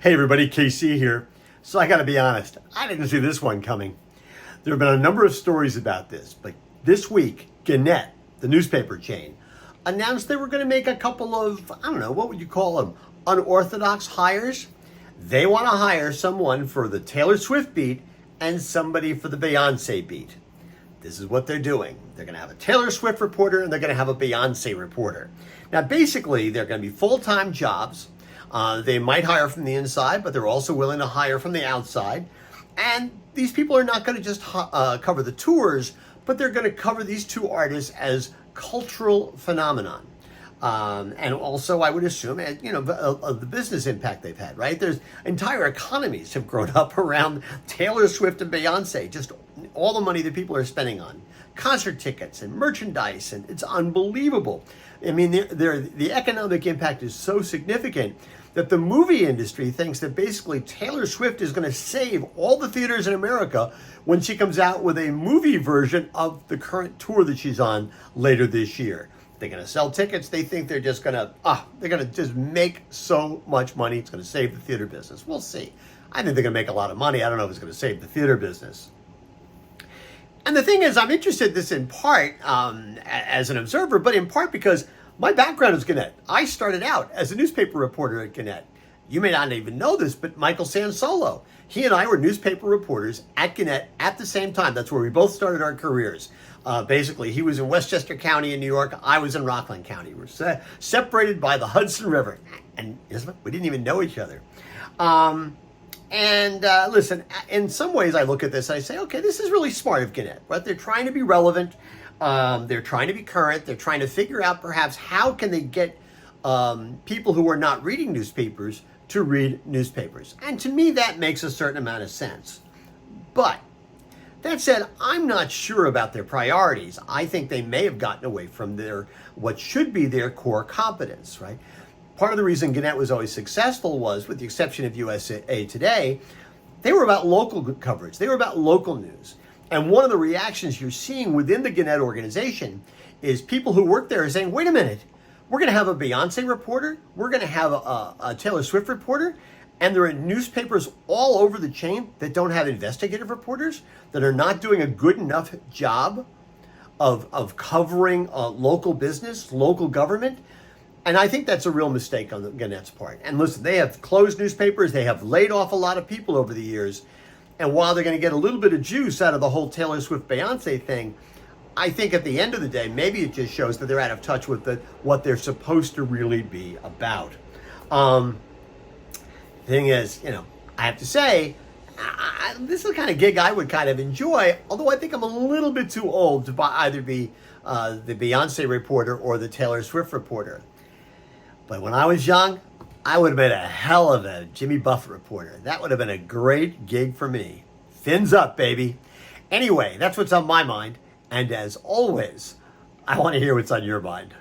Hey everybody, KC here. So I gotta be honest, I didn't see this one coming. There have been a number of stories about this, but this week, Gannett, the newspaper chain, announced they were gonna make a couple of, I don't know, what would you call them, unorthodox hires? They wanna hire someone for the Taylor Swift beat and somebody for the Beyonce beat. This is what they're doing. They're gonna have a Taylor Swift reporter and they're gonna have a Beyonce reporter. Now basically, they're gonna be full-time jobs. They might hire from the inside, but they're also willing to hire from the outside. And these people are not going to just cover the tours, but they're going to cover these two artists as cultural phenomenon. And also, I would assume, of the business impact they've had, right? There's entire economies have grown up around Taylor Swift and Beyonce, just all the money that people are spending on concert tickets and merchandise, and it's unbelievable. I mean, the economic impact is so significant that the movie industry thinks that basically Taylor Swift is going to save all the theaters in America when she comes out with a movie version of the current tour that she's on later this year. They're going to sell tickets. They think they're just going to, just make so much money. It's going to save the theater business. We'll see. I think they're going to make a lot of money. I don't know if it's going to save the theater business. And the thing is, I'm interested in this in part as an observer, but in part because my background is Gannett. I started out as a newspaper reporter at Gannett. You may not even know this, but Michael Sansolo, he and I were newspaper reporters at Gannett at the same time. That's where we both started our careers. Basically, he was in Westchester County in New York. I was in Rockland County. We're separated by the Hudson River. And we didn't even know each other. Listen, in some ways I look at this and I say, okay, this is really smart of Gannett, right? They're trying to be relevant. They're trying to be current. They're trying to figure out perhaps how can they get people who are not reading newspapers to read newspapers. And to me, that makes a certain amount of sense. But that said, I'm not sure about their priorities. I think they may have gotten away from what should be their core competence, right? Part of the reason Gannett was always successful was, with the exception of USA Today, they were about local coverage. They were about local news. And one of the reactions you're seeing within the Gannett organization is people who work there are saying, wait a minute, we're going to have a Beyonce reporter, we're going to have a Taylor Swift reporter, and there are newspapers all over the chain that don't have investigative reporters, that are not doing a good enough job of covering local business, local government. And I think that's a real mistake on the Gannett's part. And listen, they have closed newspapers. They have laid off a lot of people over the years. And while they're going to get a little bit of juice out of the whole Taylor Swift Beyonce thing, I think at the end of the day, maybe it just shows that they're out of touch with what they're supposed to really be about. Thing is, I have to say, this is the kind of gig I would kind of enjoy, although I think I'm a little bit too old to either be the Beyonce reporter or the Taylor Swift reporter. But when I was young, I would have been a hell of a Jimmy Buffett reporter. That would have been a great gig for me. Fins up, baby. Anyway, that's what's on my mind. And as always, I want to hear what's on your mind.